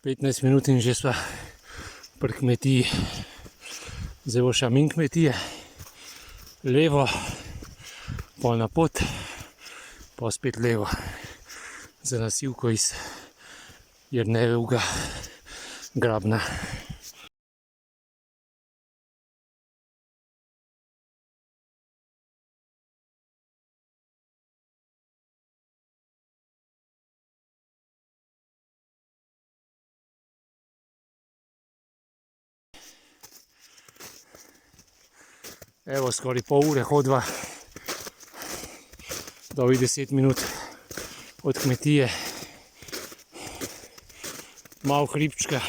15 minut in že sva pri kmetiji. Zdaj bo šla min kmetije, levo, pol na pot, pa spet levo za nasilko iz Jernejevega grabna. Evo, skoraj pol ure hodva, dolgi 10 minut od kmetije. Malo hribčka,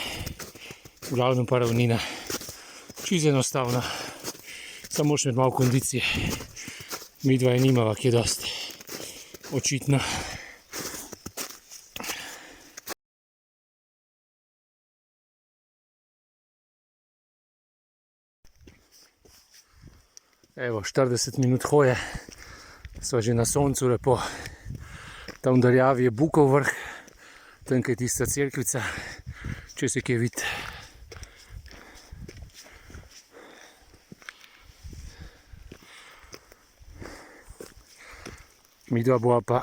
v glavnem pa ravnina. Čisto enostavno, samo moraš imeti malo kondicije. Midva je nimava, ki je dosti očitno. Evo, 40 minut hoje, sva že na soncu lepo. Tam v daljavi je Bukov vrh, tam je tista cerkvica, če se kje vidi. Midva bova pa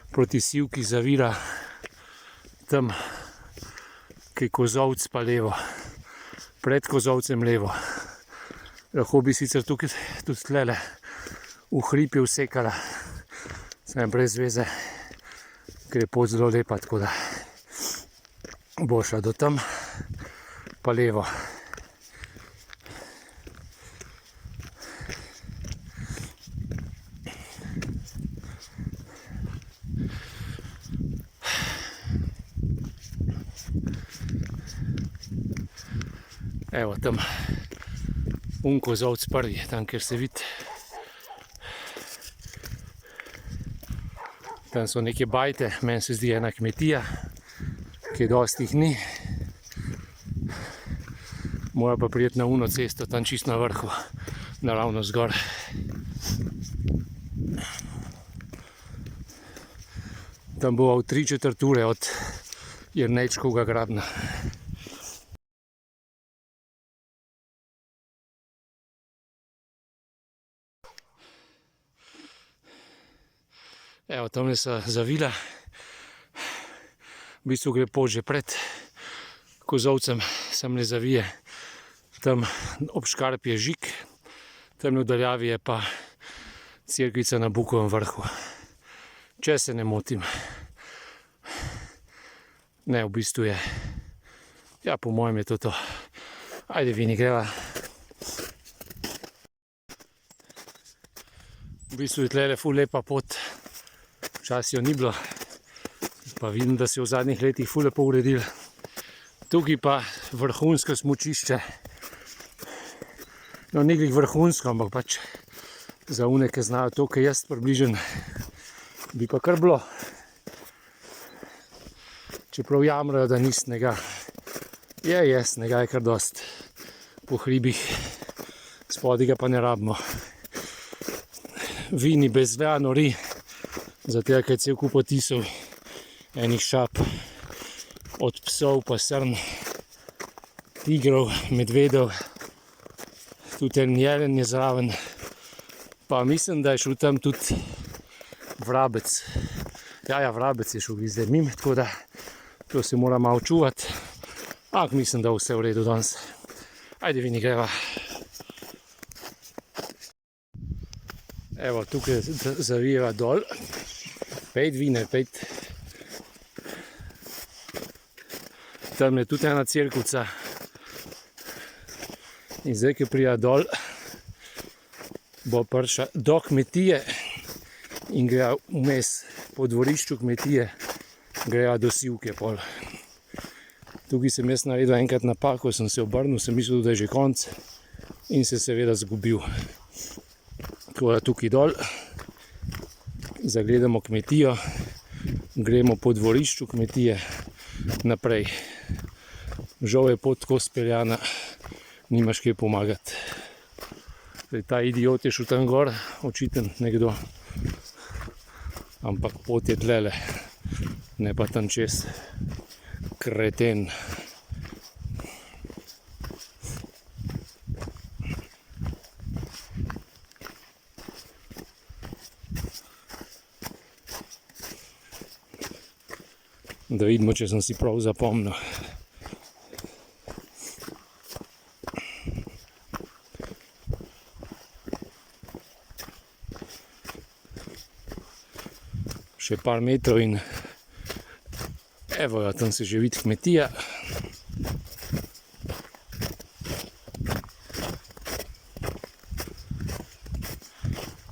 proti Sivki zavira, tam, ki je Kozolc pa levo, pred Kozolcem levo. Lahko bi sicer tukaj tudi tlele v hrib je vsekala, sem brez veze, ker je pot zelo lepa, tako da bo šla do tam, pa levo. Evo tam, Kozolc prvi, tam kjer se vidi. Tam so neke bajte, meni se zdi ena kmetija, ki je dosti jih ni. Mora pa prijeti na uno cesto, tam čisto na vrhu, naravno zgor. Tam bova v 3/4 ure od Jernejčkovega grabna. Evo, tamle so zavila, v bistvu gre pot že pred Kozolcem, sem ne zavije, tam ob škarpi je Žig, tam v daljavi je pa cerkvica na Bukovem vrhu, če se ne motim. Ne, v bistvu je, ja, po mojem je to to. Ajde, Vini, greva. V bistvu je tlele ful lepa pot. Včasih jo ni bilo, pa vidim, da se je v zadnjih letih ful lepo uredil. Tukaj pa vrhunsko smučišče. No, ni glih vrhunsko, ampak pač za une, ki znajo to, kaj jaz približen, bi pa kar bilo. Čeprav jamrajo, da ni snega. Je snega, je kar dost. Po hribih, spodaj ga pa ne rabimo. Vini bezveja nori. Zato, ker je cel kup otisov enih šap, od psov pa srn, tigrov, medvedov, tudi en jelen je zraven. Pa mislim, da je šel tam tudi vrabec. Ja, vrabec je šel zdaj mimo, tako da to se mora malo čuvati. Ampak mislim, da vse v redu danes. Ajde, Vini, greva. Evo, tukaj zavijeva dol. Pejt, Vine, pejt. Tam je tudi ena cerkvica. In zdaj, ki prija dol, bo prišla do kmetije in greja vmes po dvorišču kmetije, greja do Sivke pol. Tukaj sem jaz naredil enkrat napako, sem se obrnil, sem mislil, da je že konc in se seveda zgubil. Tako da tukaj dol, zagledamo kmetijo, gremo po dvorišču kmetije naprej. Žal je pot tako speljana, nimaš kaj pomagati. Ta idiot je šel tam gor, očiten nekdo, ampak pot je tlele, ne pa tam čez. Kreten. Da vidimo, če sem si prav zapomnil. Še par metrov in evo jo, tam se že vidi kmetija.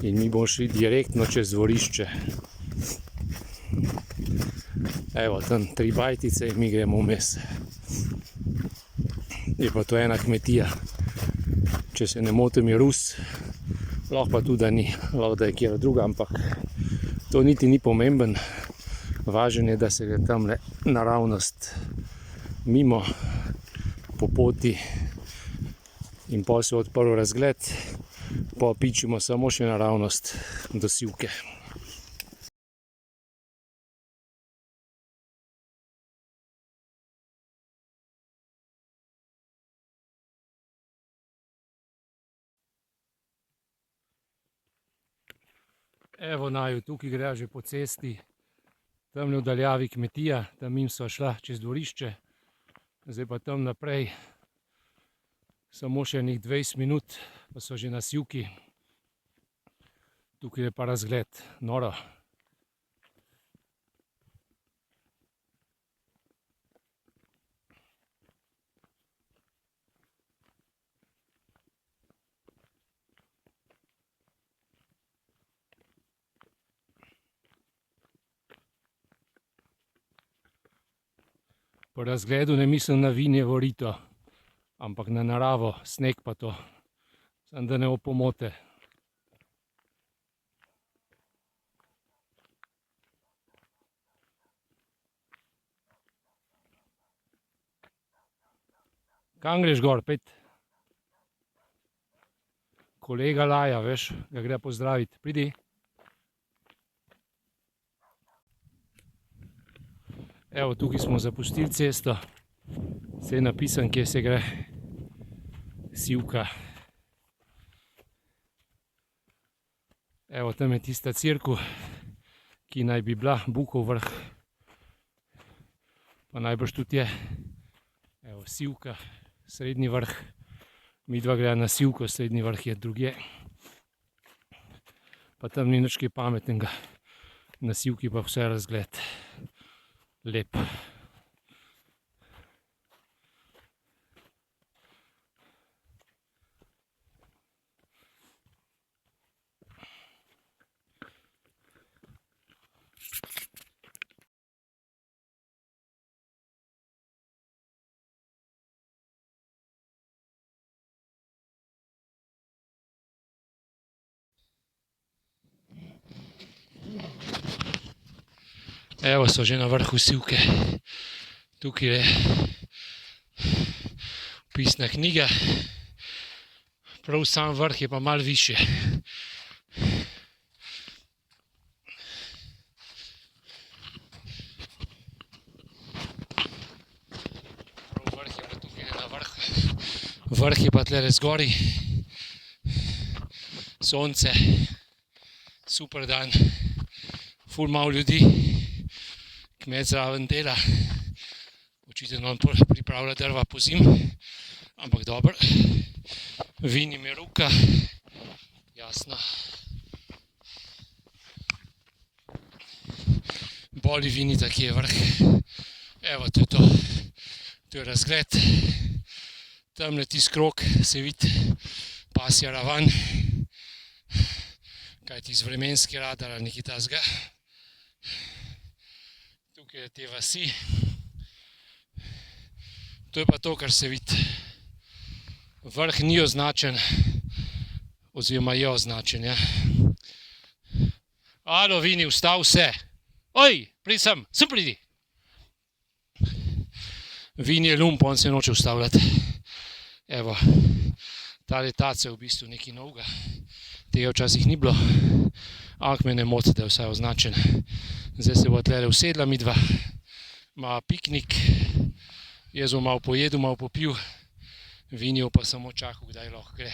In mi bomo šli direktno čez dvorišče. Evo, tam 3 bajtice in mi gremo vmes. Je pa to ena kmetija. Če se ne motim, je Rus. Lahko pa tudi, da ni. Lahko da je kjer druga, ampak to niti ni pomemben. Važen je, da se gre tamle naravnost mimo po poti in pol se odprl razgled, pa pičimo samo še naravnost do Sivke. Evo naju, tukaj gre že po cesti, tamle v daljavi kmetija, tam mimo sva šla čez dvorišče, zdaj pa tam naprej, samo še enih 20 minut, pa so že na Sivki. Tukaj je pa razgled, noro. Po razgledu ne mislim na Vinjevo rito, ampak na naravo, sneg pa to, samo da ne bo pomote. Kam greš gor, pet? Kolega Laja, veš, ga gre pozdraviti, pridi. Evo, tukaj smo zapustili cesto, se je napisan, kje se gre Sivka. Evo, tam je tista cerkev, ki naj bi bila Bukov vrh, pa najbrž tudi je. Evo, Sivka, srednji vrh, midva gre na Sivko, srednji vrh je drugje. Pa tam ni nič kaj pametnega, na Sivki pa vse razgled. Lep. Evo, so že na vrhu Sivke. Tukaj je opisna knjiga. Prav sam vrh je pa malo višje. Prav vrh je pa tukaj na vrhu. Vrh je pa tlele zgori. Sonce. Super dan. Ful malo ljudi. Kmet zraven dela, očitno on pripravlja drva po zim, ampak dobro. Vini me ruka, jasno. Boli vini, tak je vrh. Evo, to je to. To je razgled. Tamle tisti krog se vidi pasja ravan, kajti iz vremenski radar ali nekaj tasga. Tukaj je te vasi. To je pa to, kar se vidi. Vrh ni označen, oziroma je označen, ja. Alo, Vini, vstav se. Oj, pridi sem pridi. Vini je lump, on se noče ustavljati. Evo, tale tace je v bistvu nekaj novega. Tega včasih ni bilo, ampak me ne moti, da je vsaj označen. Zdaj se bo tlele usedla midva, ima piknik. Jaz bom malo pojedel, malo popil, Vinijo pa samo čakal, kdaj lahko gre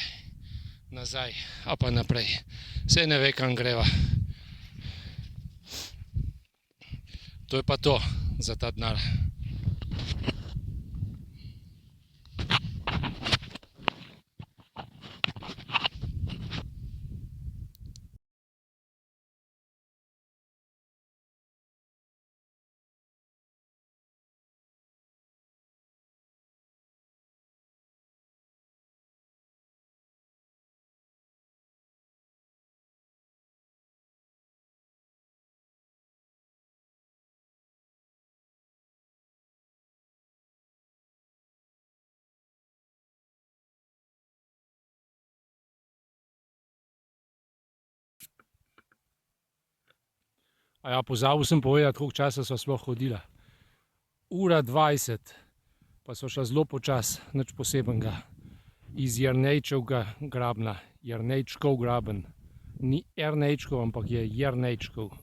nazaj, a pa naprej. Saj ne ve, kam greva. To je pa to za ta denar. A ja, pozabil sem povedati, koliko časa sva sploh hodila. 1:20, pa sva šla zelo počasi, nič posebenega. Iz Jernejčevega grabna, Jernejčkov graben. Ni Ernejčkov, ampak je Jernejčkov.